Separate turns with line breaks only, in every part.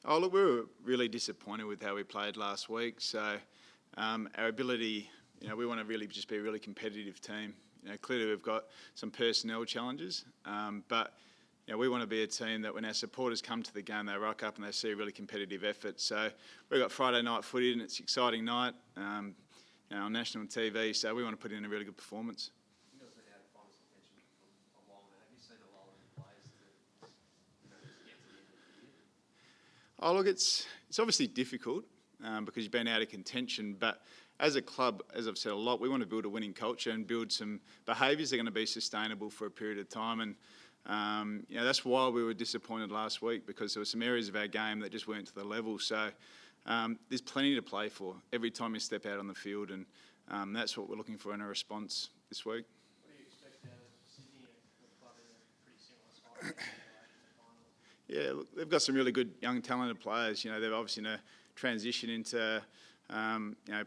Oh, look, we were really disappointed with how we played last week. So our ability, we want to really just be a really competitive team. Clearly we've got some personnel challenges, but we want to be a team that when our supporters come to the game, they rock up and they see a really competitive effort. So we've got Friday night footy and it's an exciting night on national TV, so we want to put in a really good performance.
You guys have been out of finals contention for a while now. Have you seen a lull in players to get to the end of the year?
Oh, look, it's obviously difficult because you've been out of contention, but as a club, as I've said a lot, we want to build a winning culture and build some behaviours that are going to be sustainable for a period of time. And that's why we were disappointed last week, because there were some areas of our game that just weren't to the level. So there's plenty to play for every time you step out on the field, and that's what we're looking for in a response this week.
What do you expect out of Sydney, a club in a pretty similar spot in the finals?
Yeah, look, they've got some really good young talented players. They're obviously in a transition into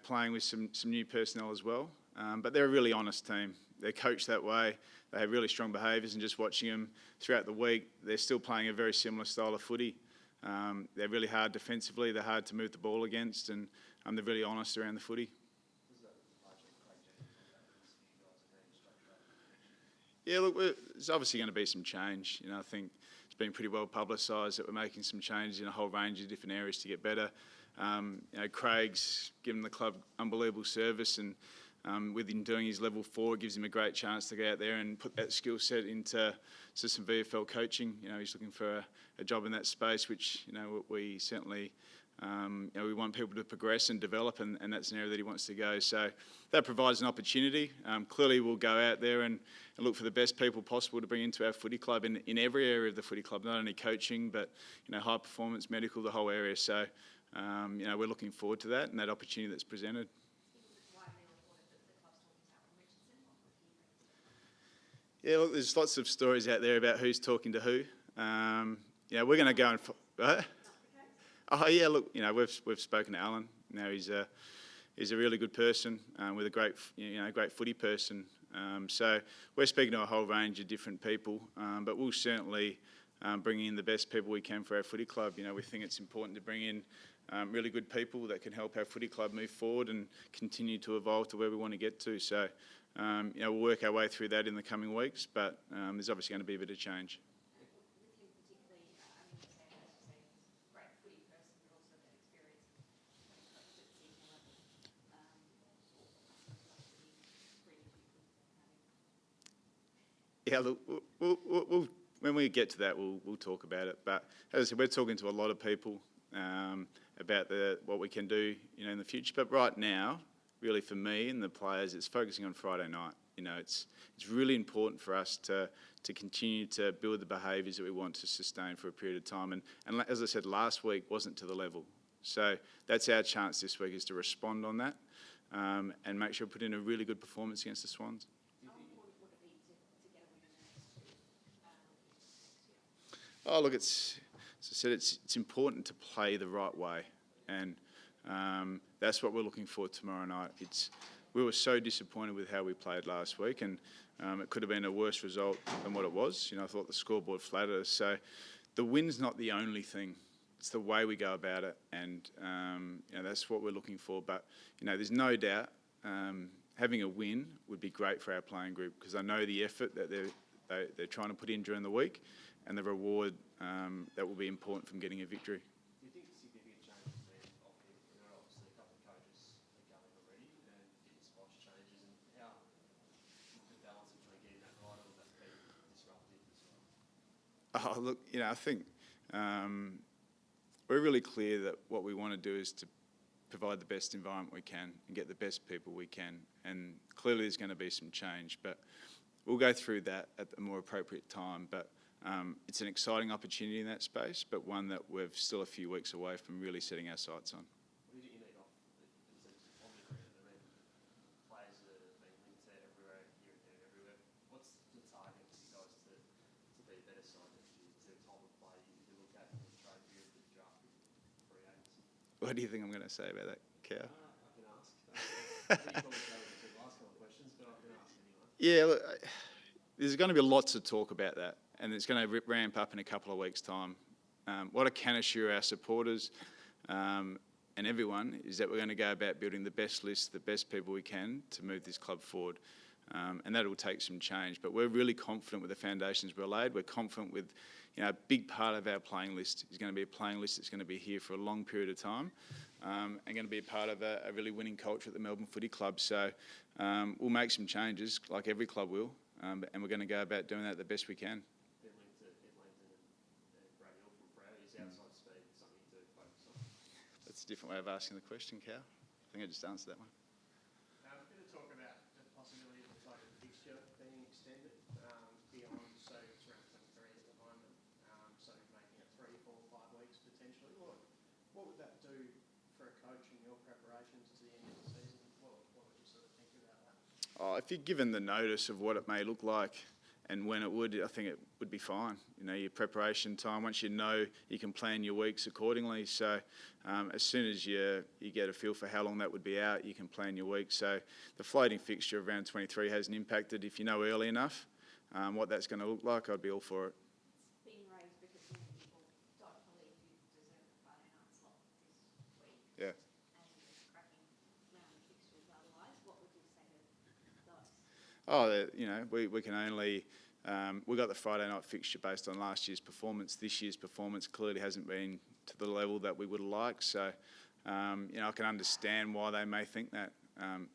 playing with some new personnel as well. But they're a really honest team. They're coached that way. They have really strong behaviours, and just watching them throughout the week, they're still playing a very similar style of footy. They're really hard defensively. They're hard to move the ball against, and they're really honest around the footy. Yeah, look, there's obviously going to be some change. I think it's been pretty well publicised that we're making some changes in a whole range of different areas to get better. Craig's given the club unbelievable service, and with him doing his level 4, it gives him a great chance to go out there and put that skill set into some VFL coaching. He's looking for a job in that space, which we certainly we want people to progress and develop, and that's an area that he wants to go. So that provides an opportunity. Clearly we'll go out there and look for the best people possible to bring into our footy club in every area of the footy club, not only coaching, but high performance, medical, the whole area. So we're looking forward to that and that opportunity that's presented. Yeah, look, there's lots of stories out there about who's talking to who. We're going to go and... Oh yeah, look, we've spoken to Alan. He's a really good person with a great footy person. So we're speaking to a whole range of different people, but we'll certainly bring in the best people we can for our footy club. We think it's important to bring in really good people that can help our footy club move forward and continue to evolve to where we want to get to. So we'll work our way through that in the coming weeks, but there's obviously going to be a bit of change. Yeah, look, we'll, when we get to that, we'll talk about it. But as I said, we're talking to a lot of people about what we can do, in the future. But right now, really for me and the players, it's focusing on Friday night. It's really important for us to continue to build the behaviours that we want to sustain for a period of time. And as I said, last week wasn't to the level. So that's our chance this week, is to respond on that and make sure we put in a really good performance against the Swans. Oh, look, as I said, it's important to play the right way, and that's what we're looking for tomorrow night. We were so disappointed with how we played last week, and it could have been a worse result than what it was. I thought the scoreboard flattered us. So the win's not the only thing. It's the way we go about it, and that's what we're looking for. But there's no doubt having a win would be great for our playing group, because I know the effort that they're trying to put in during the week, and the reward that will be important from getting a victory.
Do you think significant changes have been offered? Obviously a couple of coaches are going already, and fitness watch changes, and how the balance between getting that right, or will that be disruptive as well?
Oh, look, I think we're really clear that what we want to do is to provide the best environment we can and get the best people we can, and clearly there's going to be some change, but we'll go through that at a more appropriate time. But it's an exciting opportunity in that space, but one that we're still a few weeks away from really setting our sights on.
What do you need off on the ground? Players that have been linked to everywhere, here and there, everywhere. What's the target for you guys to be a better side next year? Is there a time of play you look at in the trade period, the draft with free agents?
What do you think I'm going to say about that, Cow?
I can ask. I think you probably covered the last couple of questions, but I can ask anyway.
Yeah, look, there's going to be lots of talk about that, and it's going to ramp up in a couple of weeks' time. what I can assure our supporters and everyone is that we're going to go about building the best list, the best people we can to move this club forward. And that will take some change. But we're really confident with the foundations we're laid. We're confident with, a big part of our playing list is going to be a playing list that's going to be here for a long period of time and going to be a part of a really winning culture at the Melbourne Footy Club. So we'll make some changes, like every club will, and we're going to go about doing that the best we can. That's a different way of asking the question, Cal. I think I just answered that one.
A bit of talk about the possibility of the floating fixture being extended beyond, so it's around 23 at the moment, so making it 3, 4, 5 weeks potentially. What would that do for a coach in your preparations to the end of the season? What would you sort of think about that?
If you're given the notice of what it may look like and when it would, I think it would be fine. Your preparation time, once you know, you can plan your weeks accordingly. So as soon as you get a feel for how long that would be out, you can plan your week. So the floating fixture of round 23 hasn't impacted. If you know early enough what that's going to look like, I'd be all for it.
It's been raised because people don't believe you deserve a Friday night slot this week.
Yeah.
And it's cracking round fixtures otherwise. What would you say to those?
We can only... we got the Friday night fixture based on last year's performance. This year's performance clearly hasn't been to the level that we would have liked. So, I can understand why they may think that.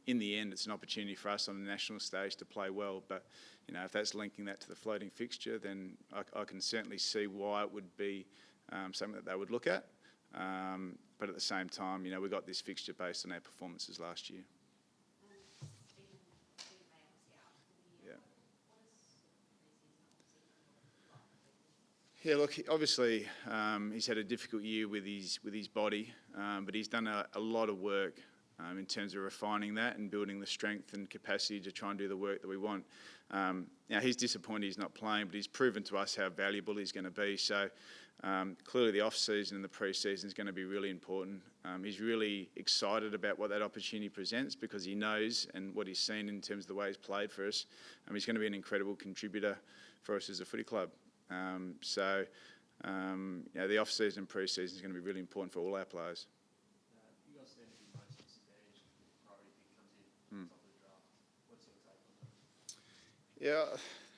In the end, it's an opportunity for us on the national stage to play well. But, if that's linking that to the floating fixture, then I can certainly see why it would be something that they would look at. But at the same time, we got this fixture based on our performances last year. Yeah, look, obviously he's had a difficult year with his body, but he's done a lot of work in terms of refining that and building the strength and capacity to try and do the work that we want. Now, he's disappointed he's not playing, but he's proven to us how valuable he's going to be. So clearly the off-season and the pre-season is going to be really important. He's really excited about what that opportunity presents because he knows and what he's seen in terms of the way he's played for us. He's going to be an incredible contributor for us as a footy club. The off-season and pre-season is going to be really important for all our players.
You guys seem to be most disadvantaged if the priority pick comes in on top of the draft. What's your take on that?
Yeah,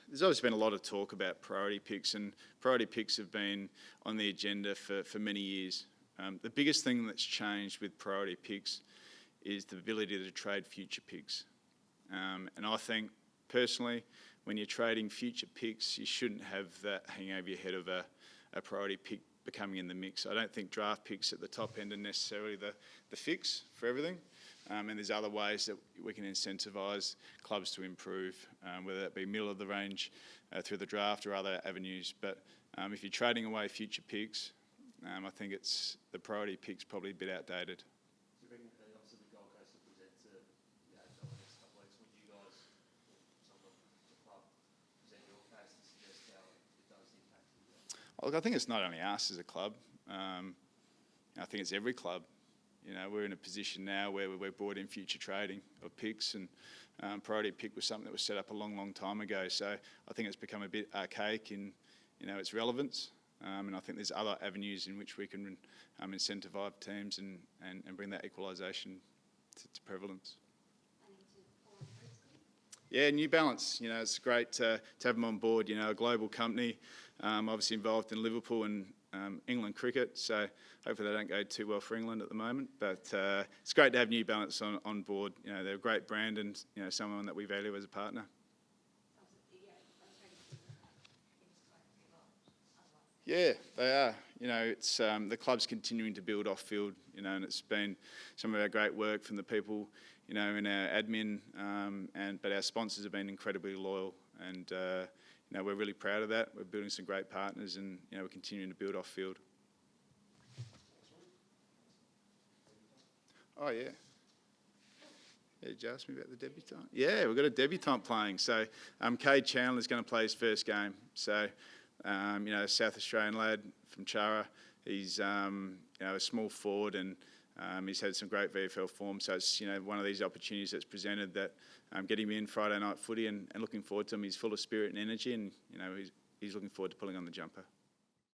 there's always been a lot of talk about priority picks, and priority picks have been on the agenda for many years. The biggest thing that's changed with priority picks is the ability to trade future picks. And I think, personally, when you're trading future picks, you shouldn't have that hanging over your head of a priority pick becoming in the mix. I don't think draft picks at the top end are necessarily the fix for everything. And there's other ways that we can incentivise clubs to improve, whether that be middle of the range through the draft or other avenues. But if you're trading away future picks, I think the priority pick's probably a bit outdated.
Obviously the Gold Coast will present to the AFL in the next couple of weeks. Would you guys, someone the club, present your case and suggest how it does impact you?
Look, I think it's not only us as a club. I think it's every club. We're in a position now where we've brought in future trading of picks, and priority pick was something that was set up a long, long time ago. So I think it's become a bit archaic in its relevance. And I think there's other avenues in which we can incentivise teams and bring that equalisation to prevalence. Yeah, New Balance. It's great to have them on board. A global company, obviously involved in Liverpool and England cricket. So hopefully they don't go too well for England at the moment. But it's great to have New Balance on board. They're a great brand and someone that we value as a partner. Yeah, they are. It's the club's continuing to build off field. And it's been some of our great work from the people, in our admin, but our sponsors have been incredibly loyal, and we're really proud of that. We're building some great partners, and we're continuing to build off field. Oh yeah. Yeah, did you ask me about the debutant? Yeah, we've got a debutant playing. So, Cade Chandler's going to play his first game. So. A South Australian lad from Chara. He's a small forward, and he's had some great VFL form. So it's one of these opportunities that's presented that get him in Friday night footy and looking forward to him. He's full of spirit and energy, and he's looking forward to pulling on the jumper.